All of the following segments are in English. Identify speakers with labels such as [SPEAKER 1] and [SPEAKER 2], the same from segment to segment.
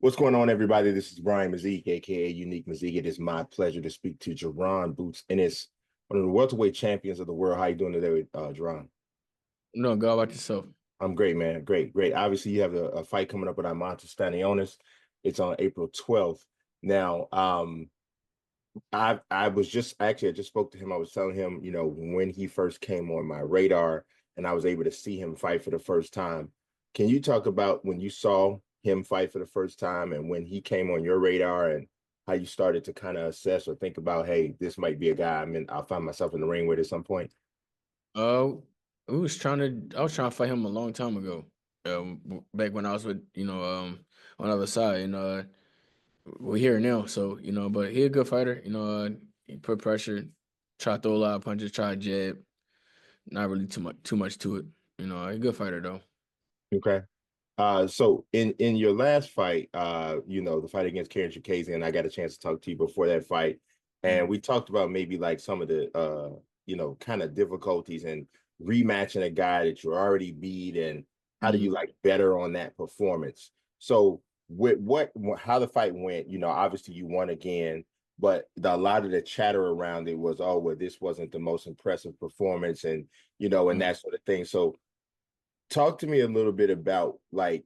[SPEAKER 1] What's going on, everybody? This is Brian Mazique, aka Unique Mazique. It is my pleasure to speak to Jaron Boots Ennis, one of the welterweight champions of the world. How you doing today, Jaron?
[SPEAKER 2] No, go about yourself.
[SPEAKER 1] I'm great, man. Great, great. Obviously, you have a fight coming up with Eimantas Stanionis. It's on April 12th. Now, I was just actually I just spoke to him. I was telling him, when he first came on my radar, and I was able to see him fight for the first time. Can you talk about when you saw him fight for the first time and when he came on your radar and how you started to kind of assess or think about, hey, this might be a guy I'll find myself in the ring with at some point?
[SPEAKER 2] Uh, I was trying to fight him a long time ago. Back when I was with, on the other side, and we're here now. So, but he a good fighter. He put pressure, try to throw a lot of punches, try to jab. Not really too much to it. He a good fighter though.
[SPEAKER 1] Okay. So in your last fight, the fight against Karen Chukazian, I got a chance to talk to you before that fight, and
[SPEAKER 2] Mm.
[SPEAKER 1] we talked about maybe like some of the kind of difficulties and rematching a guy that you already beat, and how do you
[SPEAKER 2] Mm.
[SPEAKER 1] like better on that performance? So with how the fight went, obviously you won again, but a lot of the chatter around it was, oh, well, this wasn't the most impressive performance, and
[SPEAKER 2] Mm.
[SPEAKER 1] that sort of thing. So talk to me a little bit about like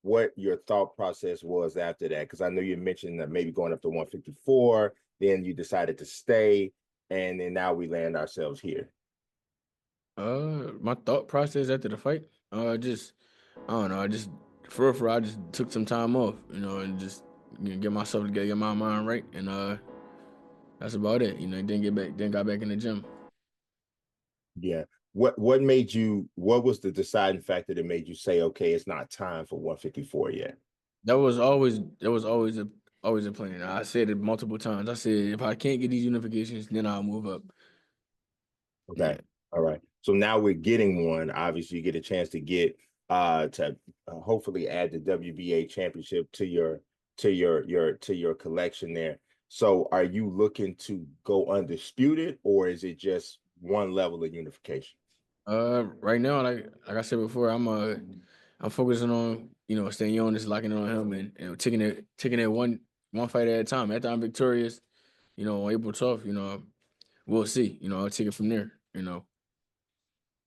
[SPEAKER 1] what your thought process was after that, because I know you mentioned that maybe going up to 154, then you decided to stay, and then now we land ourselves here.
[SPEAKER 2] My thought process after the fight, I don't know. For real, I just took some time off, and just get myself together, get my mind right, and that's about it. Then got back in the gym.
[SPEAKER 1] Yeah. What was the deciding factor that made you say, okay, it's not time for 154 yet?
[SPEAKER 2] That was always a plan. I said it multiple times. I said if I can't get these unifications, then I'll move up.
[SPEAKER 1] Okay.
[SPEAKER 2] Yeah.
[SPEAKER 1] All right. So now we're getting one. Obviously, you get a chance to get to hopefully add the WBA championship to your collection there. So are you looking to go undisputed, or is it just one level of unification?
[SPEAKER 2] Right now, like I said before, I'm focusing on Stanionis, locking in on him, and taking it one fight at a time. After I'm victorious, on April 12th, we'll see. I'll take it from there.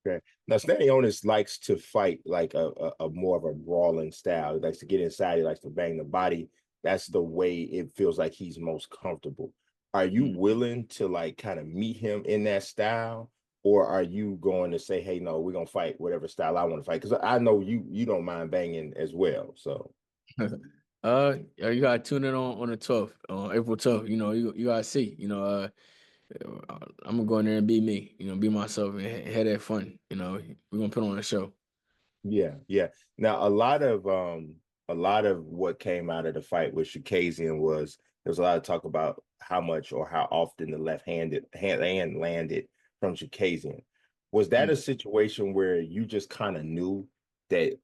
[SPEAKER 1] Okay. Now, Stanionis likes to fight like a more of a brawling style. He likes to get inside. He likes to bang the body. That's the way it feels like he's most comfortable. Are you
[SPEAKER 2] Mm.
[SPEAKER 1] willing to like kind of meet him in that style, or are you going to say, "Hey, no, we're gonna fight whatever style I want to fight"? Because I know you don't mind banging as well. So
[SPEAKER 2] Yeah, you gotta tune in on the 12th, on April 12th. You gotta see. I'm gonna go in there and be me. Be myself and have that fun. We're gonna put on a show.
[SPEAKER 1] yeah, yeah. Now a lot of what came out of the fight with Shakazian was there's a lot of talk about how much or how often the left-handed hand landed from Shakazian. Was that a
[SPEAKER 2] Mm.
[SPEAKER 1] situation where you just kind of knew that,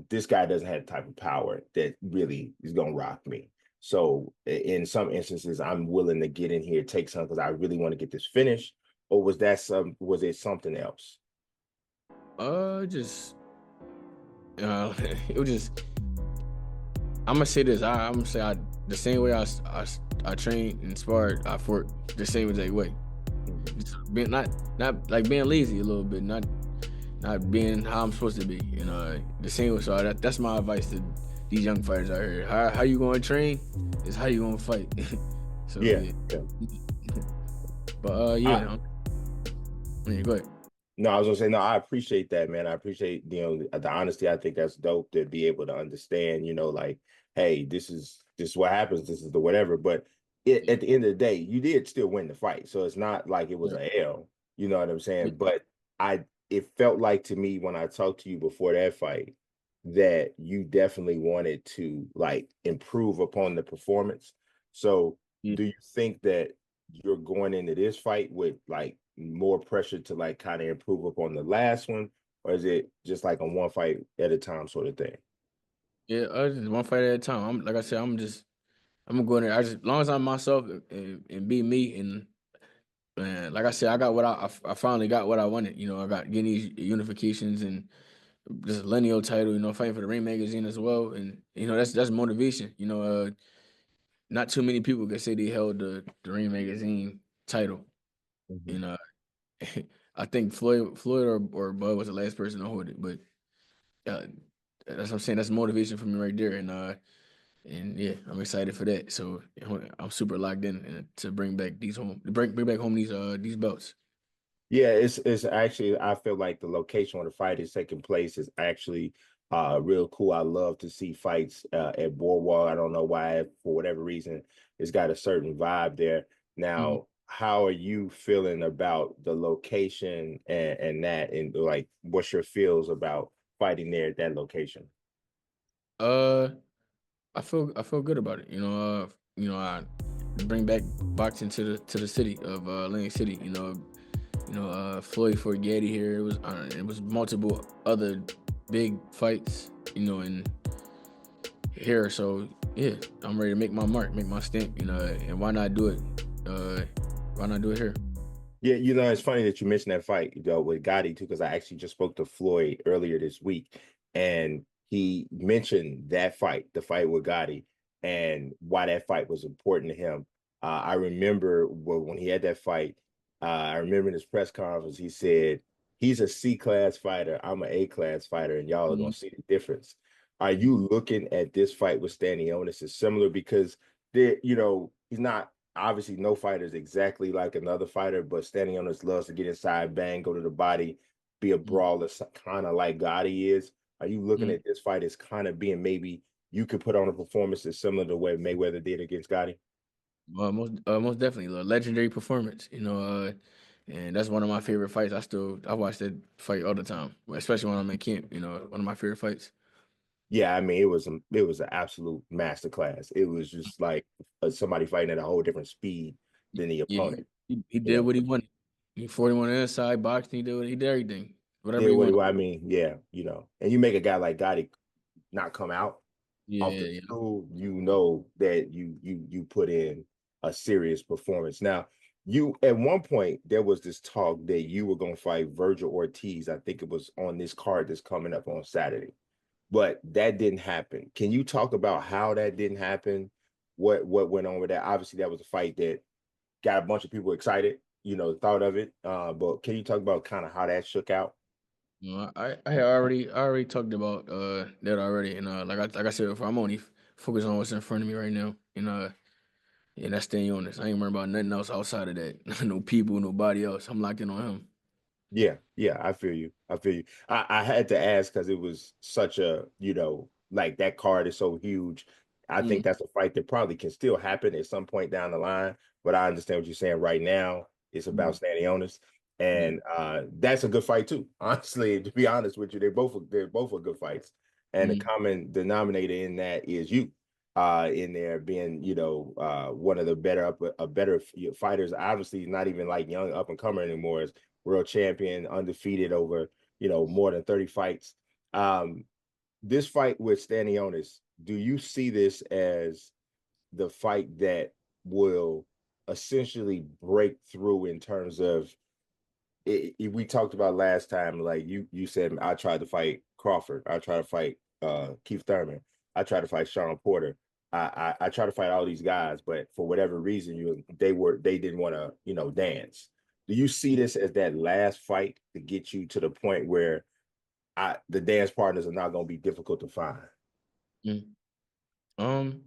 [SPEAKER 1] this guy doesn't have the type of power that really is gonna rock me? So in some instances, I'm willing to get in here, take some because I really want to get this finished, or was it something else?
[SPEAKER 2] Just it was just. I'm gonna say this. I'm gonna say the same way I train and sparred, I fought the same exact way.
[SPEAKER 1] Mhm.
[SPEAKER 2] Just being not like being lazy a little bit, not being how I'm supposed to be. The same way. So that's my advice to these young fighters out here. How you gonna train is how you gonna fight. So
[SPEAKER 1] Yeah,
[SPEAKER 2] yeah.
[SPEAKER 1] yeah.
[SPEAKER 2] But
[SPEAKER 1] I,
[SPEAKER 2] yeah, yeah, go ahead.
[SPEAKER 1] No, I was gonna say no. I appreciate that, man. I appreciate the honesty. I think that's dope to be able to understand. Like, hey, this is what happens. This is the whatever. But
[SPEAKER 2] Yeah.
[SPEAKER 1] at the end of the day, you did still win the fight, so it's not like it was
[SPEAKER 2] Yeah.
[SPEAKER 1] an L. You know what I'm
[SPEAKER 2] Yeah.
[SPEAKER 1] saying? But it felt like to me when I talked to you before that fight that you definitely wanted to like improve upon the performance. So,
[SPEAKER 2] Yeah.
[SPEAKER 1] do you think that you're going into this fight with like more pressure to like kind of improve upon the last one, or is it just like a one fight at a time sort of thing?
[SPEAKER 2] Yeah, just one fight at a time. Like I said, I'm gonna go in there. As long as I'm myself and be me, and man, like I said, I got what I finally got what I wanted. I got getting these unifications, and this lineal title, fighting for the Ring magazine as well, and that's motivation. Not too many people can say they held the Ring magazine title.
[SPEAKER 1] Mhm.
[SPEAKER 2] You know, I think Floyd or Bud was the last person to hold it, but uh, that's what I'm saying. That's motivation for me right there, and yeah, I'm excited for that. So I'm super locked in to bring back bring back home these belts.
[SPEAKER 1] Yeah, it's actually I feel like the location where the fight is taking place is actually real cool. I love to see fights at Boardwalk. I don't know why, for whatever reason, it's got a certain vibe there.
[SPEAKER 2] Mhm.
[SPEAKER 1] Now, how are you feeling about the location and that and like what's your feels about fighting there at that location?
[SPEAKER 2] Uh, I feel good about it. I bring back boxing to the city of Atlantic City. Floyd for Getty here. It was multiple other big fights. In here. So yeah, I'm ready to make my mark, make my stamp. And why not do it? Why not do it here?
[SPEAKER 1] Yeah, it's funny that you mentioned that fight, with Gotti too, because I actually just spoke to Floyd earlier this week, and he mentioned that fight, the fight with Gotti, and why that fight was important to him. I remember when he had that fight. I remember in his press conference, he said he's a C class fighter, I'm an A class fighter, and y'all are gonna
[SPEAKER 2] Mhm.
[SPEAKER 1] see the difference. Are
[SPEAKER 2] Mhm.
[SPEAKER 1] you looking at this fight with Stanionis as similar because he's not obviously no fighter is exactly like another fighter, but Stanionis loves to get inside, bang, go to the body, be a
[SPEAKER 2] Mhm.
[SPEAKER 1] brawler, kind of like Gotti is. Are you looking
[SPEAKER 2] Mhm.
[SPEAKER 1] at this fight as kind of being maybe you could put on a performance that's similar to what Mayweather did against Gotti?
[SPEAKER 2] Most definitely, a legendary performance. And that's one of my favorite fights. I watch that fight all the time, especially when I'm in camp. One of my favorite fights.
[SPEAKER 1] Yeah, I mean it was an absolute masterclass. It was just like somebody fighting at a whole different speed than the
[SPEAKER 2] Yeah,
[SPEAKER 1] opponent.
[SPEAKER 2] he
[SPEAKER 1] You
[SPEAKER 2] did
[SPEAKER 1] know,
[SPEAKER 2] what he wanted. He 41 inside boxing. He did everything, whatever
[SPEAKER 1] did
[SPEAKER 2] he
[SPEAKER 1] what
[SPEAKER 2] wanted.
[SPEAKER 1] I mean, yeah, and you make a guy like Gotti not come out
[SPEAKER 2] Yeah,
[SPEAKER 1] off the
[SPEAKER 2] yeah.
[SPEAKER 1] stool, you know that you put in a serious performance. Now, you at one point there was this talk that you were going to fight Vergil Ortiz. I think it was on this card that's coming up on Saturday, but that didn't happen. Can you talk about how that didn't happen? What went on with that? Obviously, that was a fight that got a bunch of people excited. Thought of it. But can you talk about kind of how that shook out?
[SPEAKER 2] I already talked about that already, and like I said before, I'm only focused on what's in front of me right now, and that's staying on this. I ain't worried about nothing else outside of that. No people, nobody else. I'm locked in on him.
[SPEAKER 1] Yeah, yeah, I feel you. I feel you. I had to ask because it was such a, like that card is so huge. I think
[SPEAKER 2] Mm,
[SPEAKER 1] that's a fight that probably can still happen at some point down the line. But I understand what you're saying right now. It's about
[SPEAKER 2] mm,
[SPEAKER 1] Stanionis.
[SPEAKER 2] yeah.
[SPEAKER 1] And that's a good fight too. Honestly, to be honest with you, they're both are good fights. And the
[SPEAKER 2] Mm,
[SPEAKER 1] common denominator in that is you in there being, one of the better fighters, obviously not even like young up and comer anymore, world champion, undefeated over, more than 30 fights. Um, this fight with Stanionis, do you see this as the fight that will essentially break through in terms of we talked about last time, like you said, I tried to fight Crawford, I tried to fight Keith Thurman, I tried to fight Sean Porter. I try to fight all these guys, but for whatever reason, they didn't want to dance. Do you see this as that last fight to get you to the point where the dance partners are not going to be difficult to find?
[SPEAKER 2] mm. Um,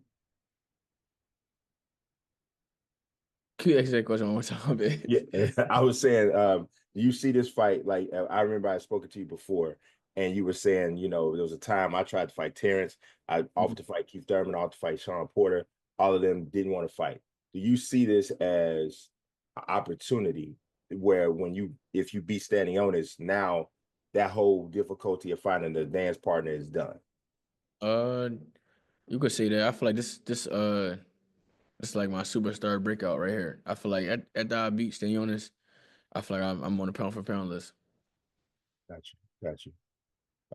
[SPEAKER 2] can you ask that question one more time, man?
[SPEAKER 1] Yeah, I was saying, do you see this fight? Like, I remember I spoke to you before, and you were saying, there was a time I tried to fight Terrence, I offered to fight Keith Thurman, I offered to fight Sean Porter. All of them didn't want to fight. Do you see this as an opportunity where if you beat Stanionis, now that whole difficulty of finding the dance partner is done?
[SPEAKER 2] Uh, you could say that. I feel like this like my superstar breakout right here. I feel like at the beat Stanionis, I feel like I'm on the pound for pound list.
[SPEAKER 1] Got you. Got you.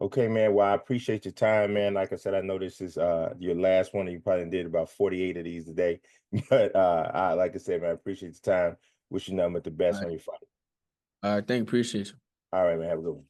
[SPEAKER 1] Okay, man. Well, I appreciate your time, man. Like I said, I know this is your last one, and you probably did about 48 of these today. But I like I said, man, I appreciate your time. Wish you nothing but the
[SPEAKER 2] All
[SPEAKER 1] best
[SPEAKER 2] right,
[SPEAKER 1] on your fight.
[SPEAKER 2] all right. Thank you. Appreciate you.
[SPEAKER 1] All right, man. Have a good one.